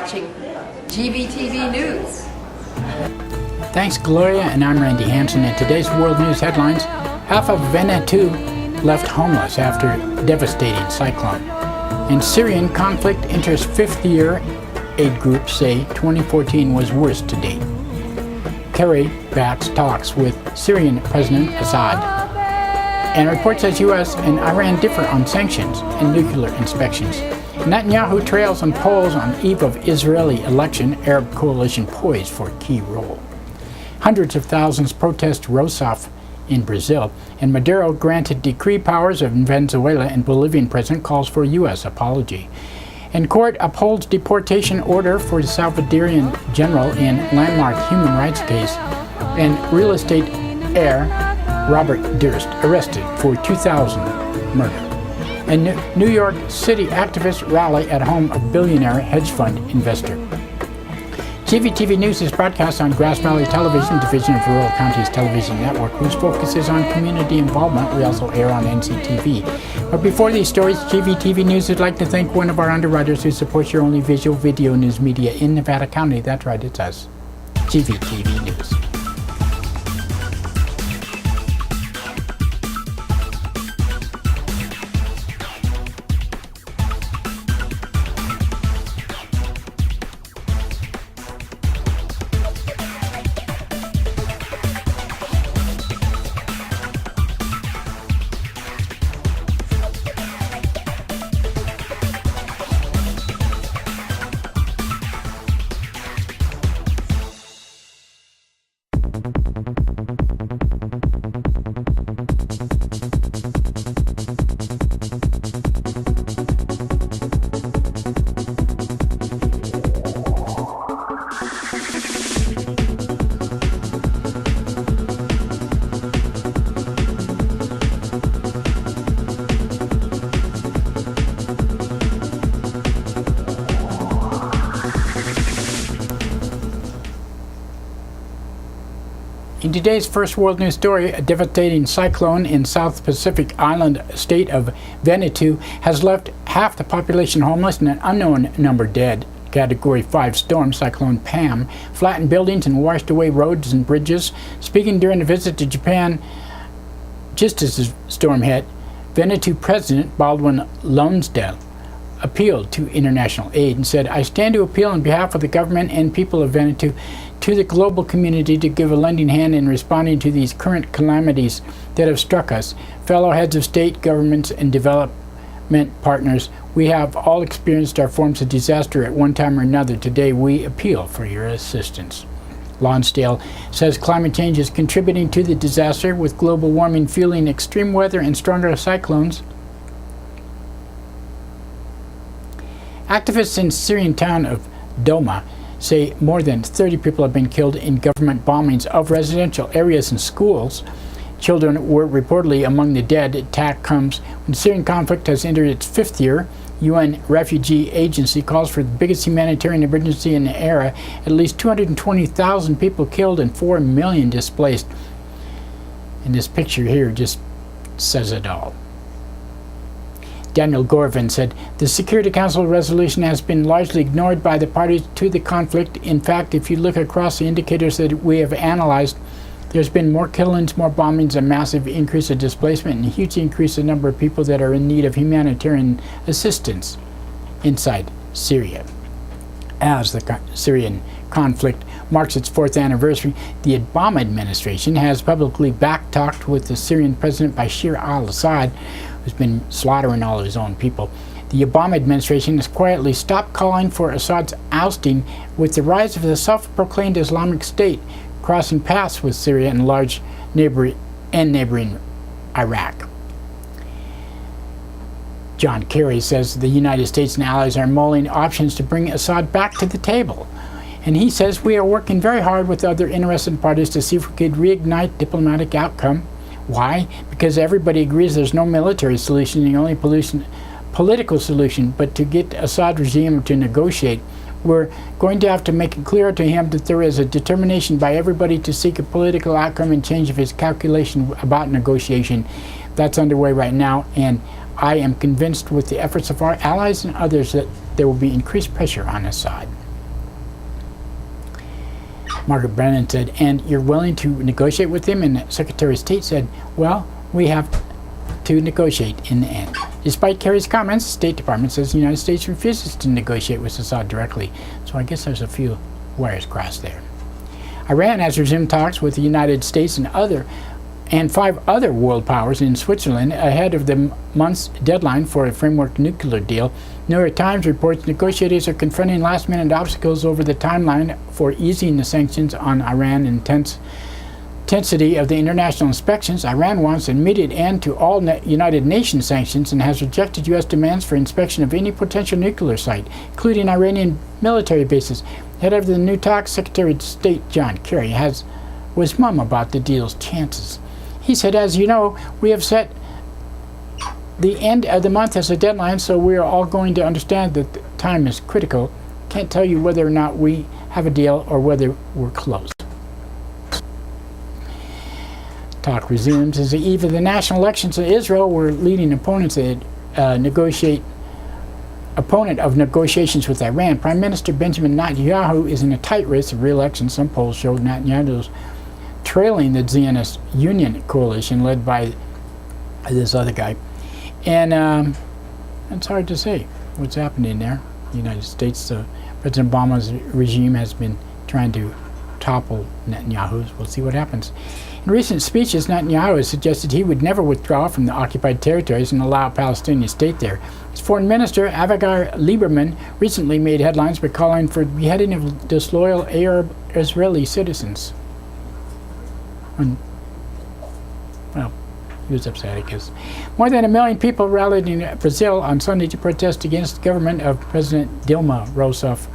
watching GVTV News. Thanks, Gloria, and I'm Randy Hansen. In today's World News headlines, half of Vanuatu left homeless after devastating cyclone. And Syrian conflict enters fifth year. Aid groups say 2014 was worst to date. Kerry backs talks with Syrian President Assad. And a report says U.S. and Iran differ on sanctions and nuclear inspections. Netanyahu trails on polls on eve of Israeli election, Arab coalition poised for key role. Hundreds of thousands protest Rousseff in Brazil, and Maduro granted decree powers of Venezuela, and Bolivian president calls for U.S. apology. And court upholds deportation order for the Salvadorian general in landmark human rights case, and real estate heir Robert Durst arrested for 2000 murder. And New York City activists rally at home of billionaire hedge fund investor. GVTV News is broadcast on Grass Valley Television, division of Rural Counties Television Network, whose focus is on community involvement. We also air on NCTV. But before these stories, GVTV News would like to thank one of our underwriters who supports your only visual video news media in Nevada County. That's right, it's us. GVTV News. In today's first world news story, a devastating cyclone in South Pacific island state of Vanuatu has left half the population homeless and an unknown number dead. Category 5 storm Cyclone Pam flattened buildings and washed away roads and bridges. Speaking during a visit to Japan just as the storm hit, Vanuatu President Baldwin Lonsdale appealed to international aid and said, "I stand to appeal on behalf of the government and people of Vanuatu to the global community to give a lending hand in responding to these current calamities that have struck us. Fellow heads of state, governments, and development partners, we have all experienced our forms of disaster at one time or another. Today, we appeal for your assistance." Lonsdale says climate change is contributing to the disaster, with global warming fueling extreme weather and stronger cyclones. Activists in Syrian town of Doma say more than 30 people have been killed in government bombings of residential areas and schools. Children were reportedly among the dead. Attack comes when Syrian conflict has entered its fifth year. UN Refugee Agency calls for the biggest humanitarian emergency in the era. At least 220,000 people killed and 4 million displaced. And this picture here just says it all. Daniel Gorvin said, "The Security Council resolution has been largely ignored by the parties to the conflict. In fact, if you look across the indicators that we have analyzed, there's been more killings, more bombings, a massive increase of displacement, and a huge increase in the number of people that are in need of humanitarian assistance inside Syria." As the Syrian conflict marks its 4th anniversary, the Obama administration has publicly backtalked with the Syrian President Bashar al-Assad, who's been slaughtering all of his own people. The Obama administration has quietly stopped calling for Assad's ousting, with the rise of the self-proclaimed Islamic State crossing paths with Syria and large neighboring Iraq. John Kerry says the United States and allies are mulling options to bring Assad back to the table. And he says, "We are working very hard with other interested parties to see if we could reignite diplomatic outcome." Why? Because everybody agrees there's no military solution, the only political solution. But to get Assad regime to negotiate, we're going to have to make it clear to him that there is a determination by everybody to seek a political outcome and change of his calculation about negotiation. That's underway right now, and I am convinced with the efforts of our allies and others that there will be increased pressure on Assad. Margaret Brennan said, and you're willing to negotiate with him? And the Secretary of State said, well, we have to negotiate in the end. Despite Kerry's comments, the State Department says the United States refuses to negotiate with Assad directly. So I guess there's a few wires crossed there. Iran has resumed talks with the United States and 5 other world powers in Switzerland ahead of the month's deadline for a framework nuclear deal. New York Times reports negotiators are confronting last-minute obstacles over the timeline for easing the sanctions on Iran. Intensity of the international inspections. Iran wants an immediate end to all United Nations sanctions and has rejected U.S. demands for inspection of any potential nuclear site, including Iranian military bases. Head of the new talks, Secretary of State John Kerry was mum about the deal's chances. He said, as you know, we have set the end of the month as a deadline, so we are all going to understand that the time is critical. Can't tell you whether or not we have a deal or whether we're close. Talk resumes as the eve of the national elections in Israel, where leading opponents opponent of negotiations with Iran. Prime Minister Benjamin Netanyahu is in a tight race of re-election. Some polls showed Netanyahu's trailing the Zionist Union coalition led by this other guy. And it's hard to say what's happening there. The United States, President Obama's regime has been trying to topple Netanyahu's. We'll see what happens. In recent speeches, Netanyahu has suggested he would never withdraw from the occupied territories and allow a Palestinian state there. His foreign minister, Avigdor Lieberman, recently made headlines by calling for the beheading of disloyal Arab Israeli citizens. Well, he was upset, I guess. More than 1 million people rallied in Brazil on Sunday to protest against the government of President Dilma Rousseff.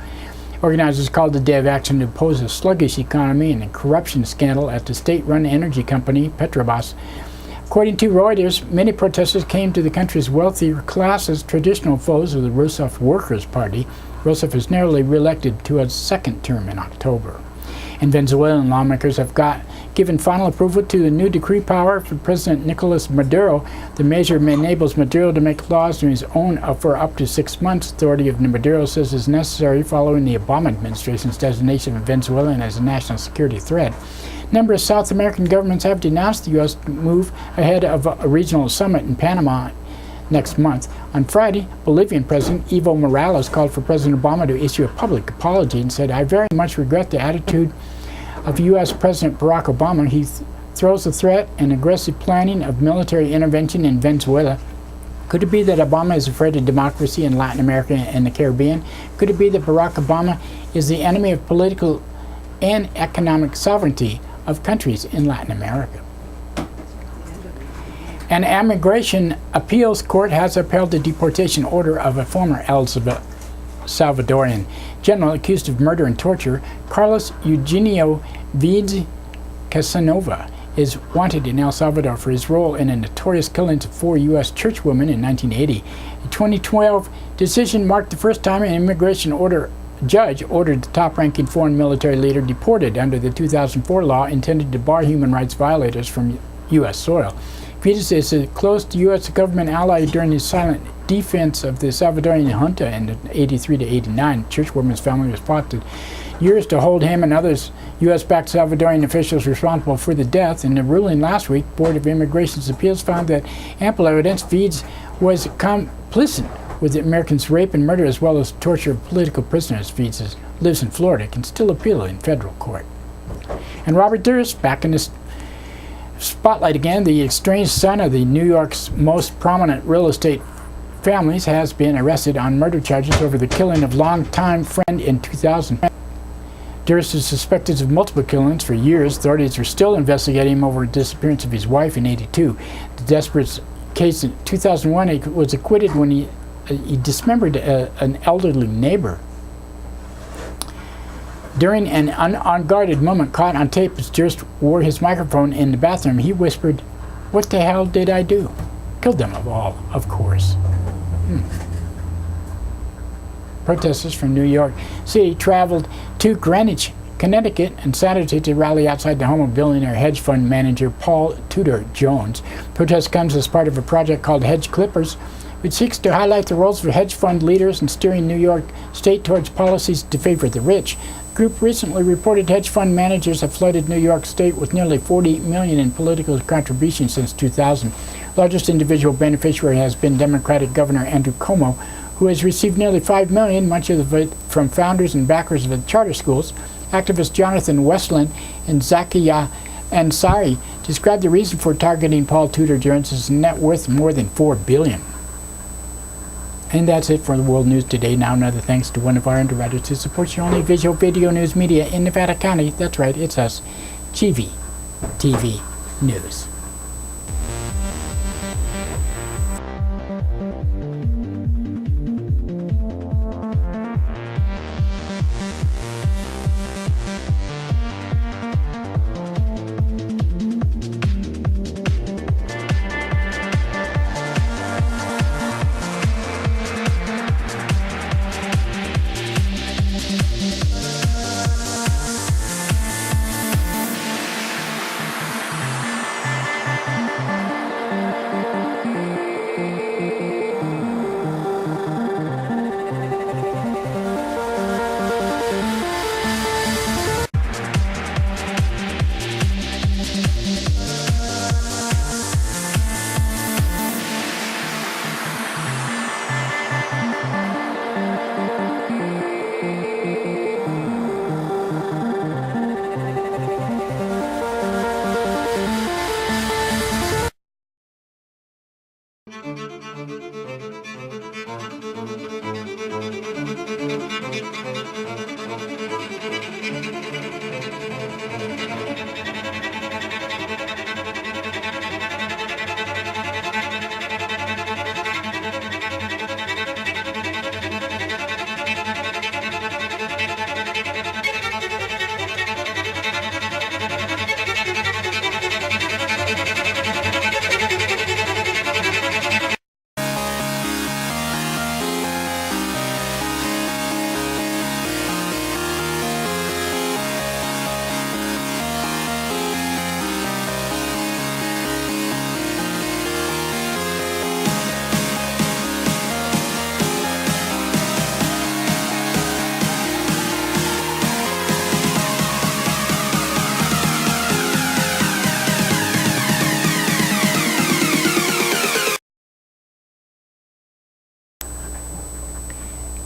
Organizers called the day of action to oppose a sluggish economy and a corruption scandal at the state-run energy company Petrobras. According to Reuters, many protesters came to the country's wealthier classes, traditional foes of the Rousseff Workers' Party. Rousseff is narrowly re-elected to a second term in October. And Venezuelan lawmakers have given final approval to the new decree power for President Nicolas Maduro. The measure enables Maduro to make laws on his own for up to 6 months. Authority of Maduro says is necessary following the Obama administration's designation of Venezuela as a national security threat. A number of South American governments have denounced the U.S. move ahead of a regional summit in Panama next month. On Friday, Bolivian President Evo Morales called for President Obama to issue a public apology and said, I very much regret the attitude of U.S. President Barack Obama. He throws the threat and aggressive planning of military intervention in Venezuela. Could it be that Obama is afraid of democracy in Latin America and the Caribbean? Could it be that Barack Obama is the enemy of political and economic sovereignty of countries in Latin America? An immigration appeals court has upheld the deportation order of a former El Salvadorian general accused of murder and torture. Carlos Eugenio Vides Casanova is wanted in El Salvador for his role in a notorious killing of 4 U.S. churchwomen in 1980. A 2012 decision marked the first time an immigration judge ordered the top-ranking foreign military leader deported under the 2004 law intended to bar human rights violators from U.S. soil. Vides is a close U.S. government ally during his silent defense of the Salvadorian junta in 83 to 89. Churchwoman's family was fought years to hold him and others U.S.-backed Salvadorian officials responsible for the death. In the ruling last week, Board of Immigration's Appeals found that ample evidence Vides was complicit with the Americans' rape and murder as well as torture of political prisoners. Vides lives in Florida, can still appeal in federal court. And Robert Durst, back in the spotlight again, the estranged son of the New York's most prominent real estate families has been arrested on murder charges over the killing of longtime friend in 2000. Durst is suspected of multiple killings for years. Authorities are still investigating him over the disappearance of his wife in 82. The desperate case in 2001, he was acquitted when he dismembered an elderly neighbor. During an unguarded moment caught on tape as Durst wore his microphone in the bathroom, he whispered, "What the hell did I do?" Killed them all, of course. Protesters from New York City traveled to Greenwich, Connecticut on Saturday to rally outside the home of billionaire hedge fund manager Paul Tudor Jones. Protest comes as part of a project called Hedge Clippers, which seeks to highlight the roles of hedge fund leaders in steering New York State towards policies to favor the rich. The group recently reported hedge fund managers have flooded New York State with nearly $40 million in political contributions since 2000. Largest individual beneficiary has been Democratic Governor Andrew Cuomo, who has received nearly $5 million, much of it from founders and backers of the charter schools. Activists Jonathan Westland and Zakiya Ansari described the reason for targeting Paul Tudor Jones's net worth more than $4 billion. And that's it for the World News today. Now another thanks to one of our underwriters who supports your only visual video news media in Nevada County. That's right, it's us, GVTV News.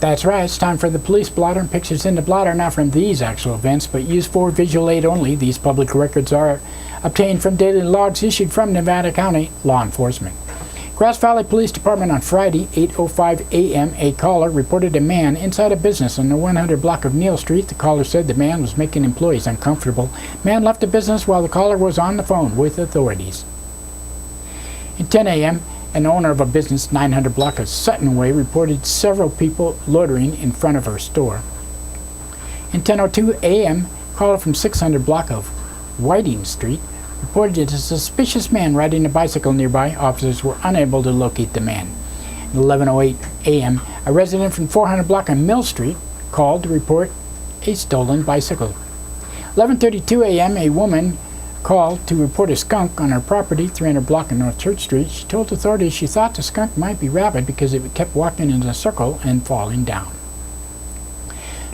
That's right, it's time for the police blotter and pictures in the blotter, not from these actual events, but used for visual aid only. These public records are obtained from daily logs issued from Nevada County law enforcement. Grass Valley Police Department on Friday, 8:05 a.m., a caller reported a man inside a business on the 100 block of Neal Street. The caller said the man was making employees uncomfortable. Man left the business while the caller was on the phone with authorities. At 10 a.m., an owner of a business 900 block of Sutton Way reported several people loitering in front of her store. In 10:02 a.m., a caller from 600 block of Whiting Street reported a suspicious man riding a bicycle nearby. Officers were unable to locate the man. At 11:08 a.m., a resident from 400 block on Mill Street called to report a stolen bicycle. 11:32 a.m., a woman called to report a skunk on her property, 300 block on North Church Street. She told authorities she thought the skunk might be rabid because it kept walking in a circle and falling down.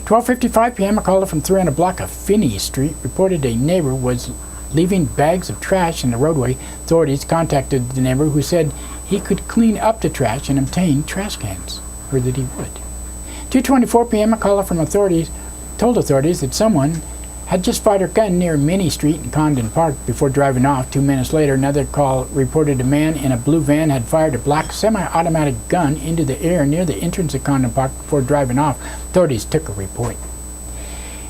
12:55 p.m., a caller from 300 block of Finney Street reported a neighbor was leaving bags of trash in the roadway. Authorities contacted the neighbor, who said he could clean up the trash and obtain trash cans, or that he would. 2:24 p.m., a caller from authorities told authorities that someone had just fired a gun near Minnie Street in Condon Park before driving off. 2 minutes later, another call reported a man in a blue van had fired a black semi-automatic gun into the air near the entrance of Condon Park before driving off. Authorities took a report.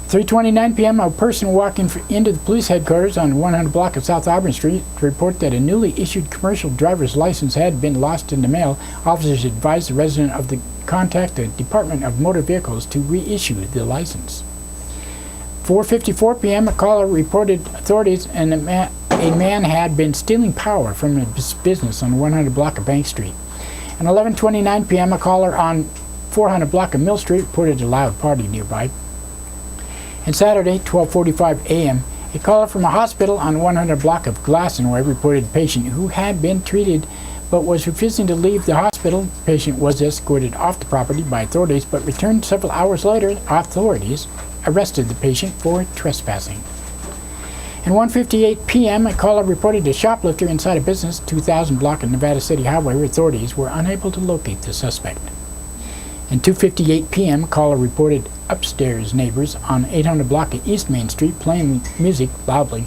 3:29 p.m., a person walking into the police headquarters on 100 block of South Auburn Street to report that a newly issued commercial driver's license had been lost in the mail. Officers advised the resident of the contact the Department of Motor Vehicles to reissue the license. 4:54 p.m., a caller reported authorities and a man had been stealing power from his business on 100 block of Bank Street. And 11:29 p.m., a caller on 400 block of Mill Street reported a loud party nearby. And Saturday, 12:45 a.m., a caller from a hospital on 100 block of Glasson Way reported a patient who had been treated but was refusing to leave the hospital. The patient was escorted off the property by authorities, but returned several hours later. Authorities arrested the patient for trespassing. At 1:58 p.m., a caller reported a shoplifter inside a business, 2000 block of Nevada City Highway, where authorities were unable to locate the suspect. At 2:58 p.m., a caller reported upstairs neighbors on 800 block of East Main Street playing music loudly.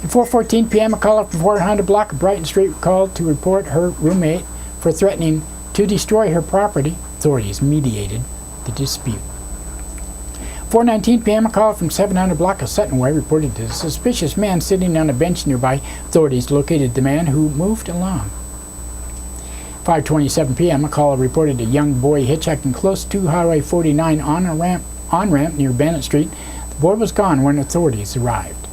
At 4:14 p.m., a caller from 400 block of Brighton Street called to report her roommate for threatening to destroy her property. Authorities mediated the dispute. 4:19 p.m., a caller from 700 block of Sutton Way reported a suspicious man sitting on a bench nearby. Authorities located the man, who moved along. 5:27 p.m., a caller reported a young boy hitchhiking close to Highway 49 on-ramp near Bennett Street. The boy was gone when authorities arrived.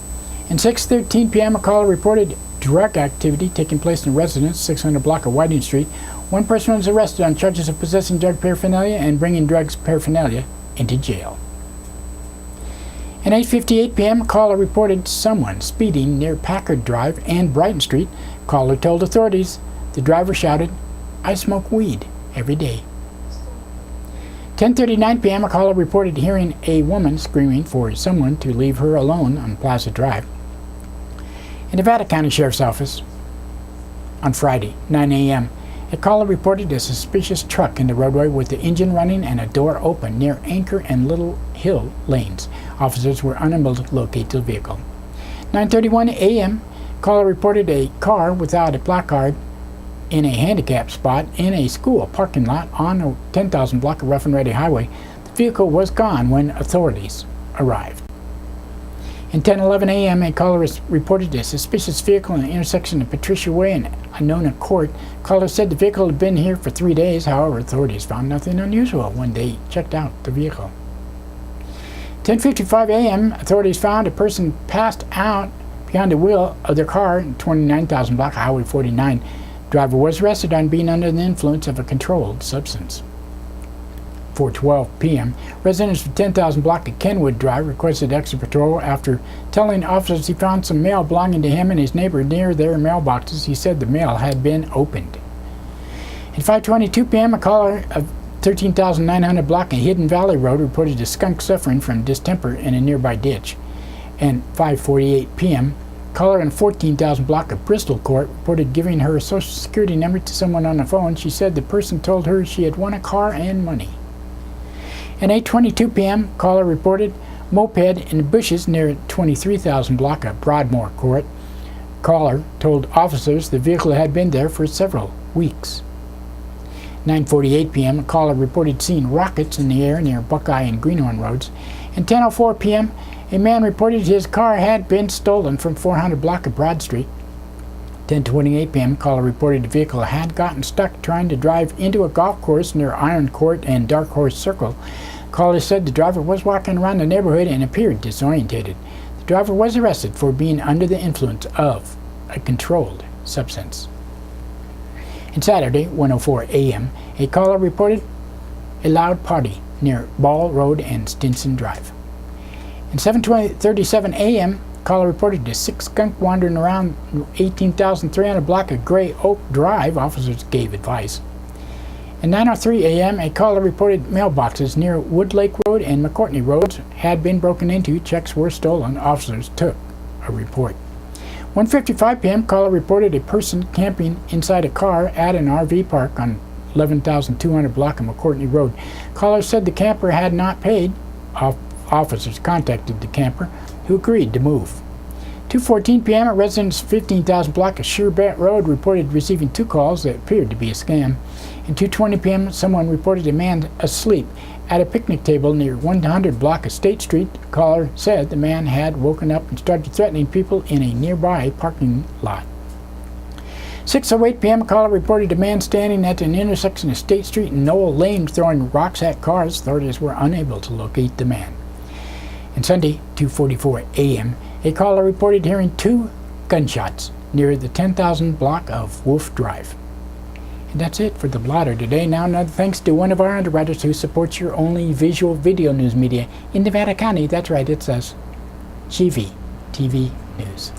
And 6:13 p.m., a caller reported drug activity taking place in a residence, 600 block of Whiting Street. One person was arrested on charges of possessing drug paraphernalia and bringing drugs paraphernalia into jail. At 8:58 p.m., a caller reported someone speeding near Packard Drive and Brighton Street. Caller told authorities the driver shouted, "I smoke weed every day." 10:39 p.m., a caller reported hearing a woman screaming for someone to leave her alone on Plaza Drive. In Nevada County Sheriff's Office, on Friday, 9 a.m., a caller reported a suspicious truck in the roadway with the engine running and a door open near Anchor and Little Hill lanes. Officers were unable to locate the vehicle. 9:31 a.m., caller reported a car without a placard in a handicap spot in a school parking lot on a 10,000 block of Rough and Ready Highway. The vehicle was gone when authorities arrived. At 10:11 a.m., a caller reported a suspicious vehicle in the intersection of Patricia Way and Anona Court. Caller said the vehicle had been here for 3 days. However, authorities found nothing unusual when they checked out the vehicle. 10:55 a.m., authorities found a person passed out behind the wheel of their car in 29,000 block of Highway 49. Driver was arrested on being under the influence of a controlled substance. 4:12 p.m., residents of 10,000 block of Kenwood Drive requested extra patrol after telling officers he found some mail belonging to him and his neighbor near their mailboxes. He said the mail had been opened. At 5:22 p.m., a caller of 13,900 block of Hidden Valley Road reported a skunk suffering from distemper in a nearby ditch. And 5:48 p.m., caller in 14,000 block of Bristol Court reported giving her social security number to someone on the phone. She said the person told her she had won a car and money. At 8:22 p.m., caller reported moped in the bushes near 23,000 block of Broadmoor Court. Caller told officers the vehicle had been there for several weeks. 9:48 p.m., a caller reported seeing rockets in the air near Buckeye and Greenhorn Roads. And 10:04 p.m., a man reported his car had been stolen from 400 block of Broad Street. 10:28 p.m., caller reported the vehicle had gotten stuck trying to drive into a golf course near Iron Court and Dark Horse Circle. Caller said the driver was walking around the neighborhood and appeared disorientated. The driver was arrested for being under the influence of a controlled substance. On Saturday, 1:04 a.m., a caller reported a loud party near Ball Road and Stinson Drive. At 7:37 a.m., caller reported a sick skunk wandering around 18,300 block of Gray Oak Drive. Officers gave advice. At 9:03 a.m., a caller reported mailboxes near Woodlake Road and McCourtney Roads had been broken into. Checks were stolen. Officers took a report. 1:55 p.m., caller reported a person camping inside a car at an RV park on 11,200 block of McCourtney Road. Caller said the camper had not paid. Officers contacted the camper, who agreed to move. 2:14 p.m., a resident of 15,000 block of Sherbet Road reported receiving 2 calls that appeared to be a scam. At 2:20 p.m., someone reported a man asleep at a picnic table near 100 block of State Street. The caller said the man had woken up and started threatening people in a nearby parking lot. 6:08 p.m., a caller reported a man standing at an intersection of State Street and Noel Lane throwing rocks at cars. Authorities were unable to locate the man. And Sunday, 2:44 a.m., a caller reported hearing 2 gunshots near the 10,000 block of Wolf Drive. And that's it for the blotter today. Now, another thanks to one of our underwriters who supports your only visual video news media in Nevada County. That's right, it's us, GVTV News.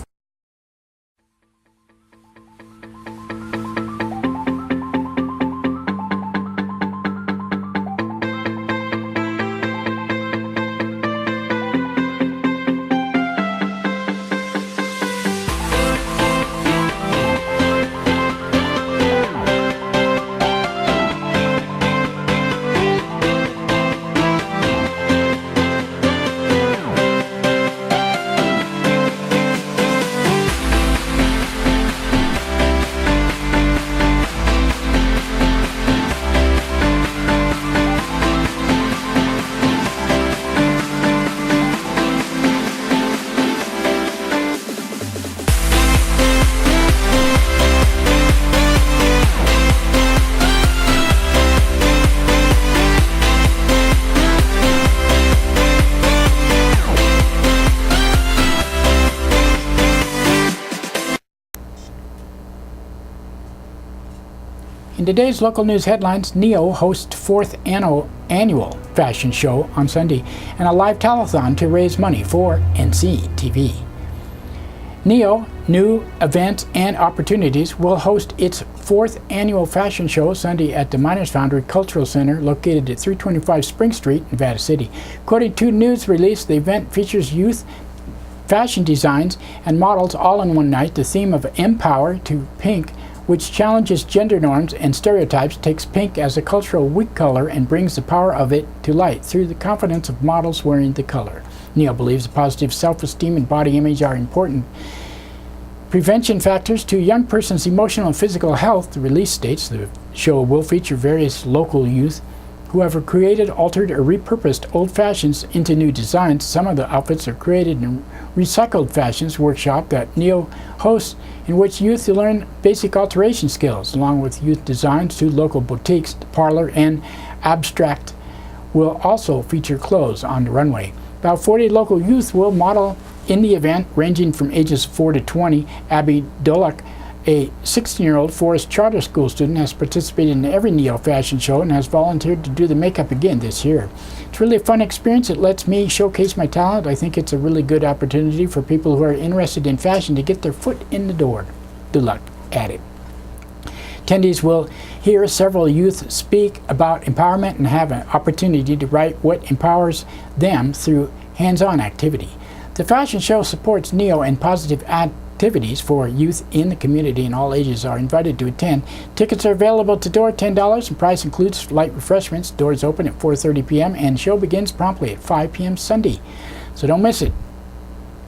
In today's local news headlines, NEO hosts 4th annual fashion show on Sunday and a live telethon to raise money for NCTV. NEO, New Events and Opportunities, will host its 4th annual fashion show Sunday at the Miners Foundry Cultural Center located at 325 Spring Street, Nevada City. According to news release, the event features youth fashion designs and models all in one night. The theme of Empower to Pink, which challenges gender norms and stereotypes, takes pink as a cultural weak color and brings the power of it to light through the confidence of models wearing the color. NEO believes positive self-esteem and body image are important prevention factors to a young person's emotional and physical health. The release states the show will feature various local youth who have created, altered, or repurposed old fashions into new designs. Some of the outfits are created in recycled fashions workshop that NEO hosts, in which youth learn basic alteration skills, along with youth designs to local boutiques. The parlor and abstract will also feature clothes on the runway. About 40 local youth will model in the event, ranging from ages 4 to 20. Abby Dolak, a 16-year-old Forest Charter School student, has participated in every NEO fashion show and has volunteered to do the makeup again this year. It's really a fun experience. It lets me showcase my talent. I think it's a really good opportunity for people who are interested in fashion to get their foot in the door. Good luck at it. Attendees will hear several youth speak about empowerment and have an opportunity to write what empowers them through hands-on activity. The fashion show supports NEO and positive activities for youth in the community, and all ages are invited to attend. Tickets are available at the door, $10, and price includes light refreshments. Doors open at 4:30 p.m. and show begins promptly at 5 p.m. Sunday. So don't miss it.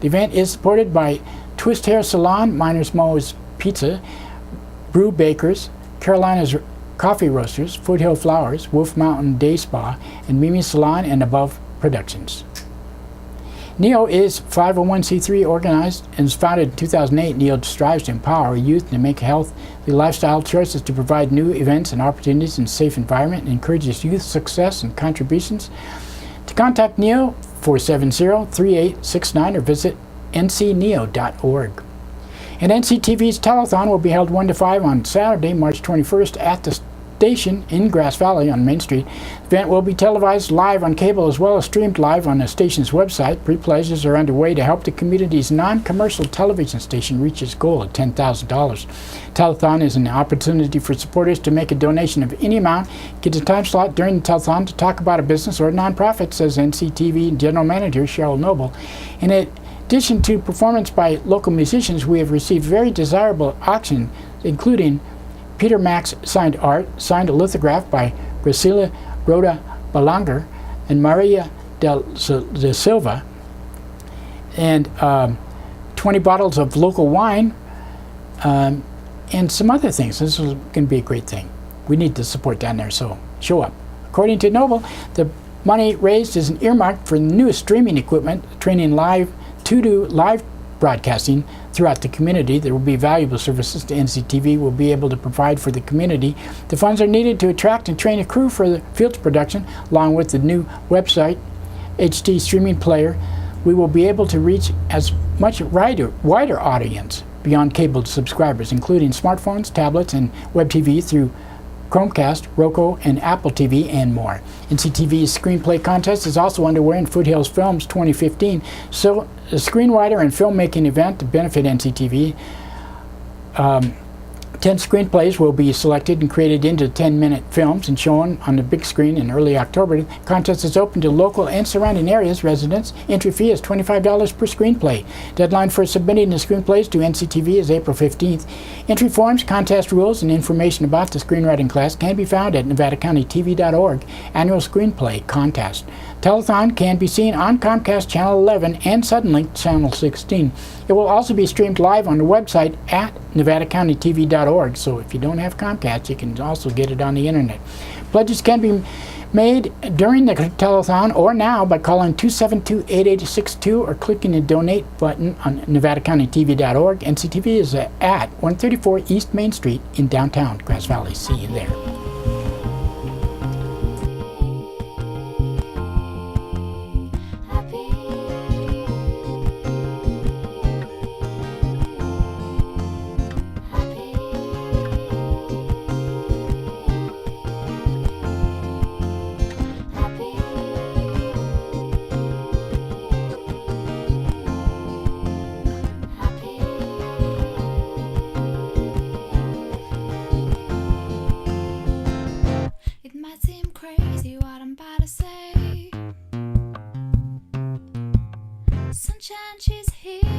The event is supported by Twist Hair Salon, Miners Mo's Pizza, Brew Bakers, Carolina's Coffee Roasters, Foothill Flowers, Wolf Mountain Day Spa, and Mimi Salon and Above Productions. NEO is 501c3 organized and was founded in 2008. NEO strives to empower youth to make healthy lifestyle choices, to provide new events and opportunities in a safe environment, and encourages youth success and contributions. To contact NEO, 470-3869 or visit ncneo.org. And NCTV's telethon will be held 1 to 5 on Saturday, March 21st at the station in Grass Valley on Main Street. The event will be televised live on cable as well as streamed live on the station's website. Pre-pledges are underway to help the community's non-commercial television station reach its goal of $10,000. Telethon is an opportunity for supporters to make a donation of any amount, get a time slot during the telethon to talk about a business or a nonprofit, says NCTV General Manager Cheryl Noble. In addition to performance by local musicians, we have received very desirable auctions, including Peter Max signed art, signed a lithograph by Graciela Rhoda Balanger and Maria de Silva, and 20 bottles of local wine, and some other things. This is going to be a great thing. We need the support down there, so show up. According to Noble, the money raised is an earmark for the newest streaming equipment, training to do live broadcasting throughout the community. There will be valuable services to NCTV will be able to provide for the community. The funds are needed to attract and train a crew for the field production, along with the new website, HD streaming player. We will be able to reach as much wider audience beyond cable subscribers, including smartphones, tablets, and web TV through Chromecast, Roku, and Apple TV, and more. NCTV's screenplay contest is also underway in Foothills Films 2015. So a screenwriter and filmmaking event to benefit NCTV. 10 screenplays will be selected and created into 10-minute films and shown on the big screen in early October. The contest is open to local and surrounding areas residents. Entry fee is $25 per screenplay. Deadline for submitting the screenplays to NCTV is April 15th. Entry forms, contest rules, and information about the screenwriting class can be found at NevadaCountyTV.org. Annual Screenplay Contest. Telethon can be seen on Comcast Channel 11 and Suddenlink Channel 16. It will also be streamed live on the website at NevadaCountyTV.org. So if you don't have Comcast, you can also get it on the internet. Pledges can be made during the telethon or now by calling 272-8862 or clicking the donate button on NevadaCountyTV.org. NCTV is at 134 East Main Street in downtown Grass Valley. See you there. Sunshine, she's here.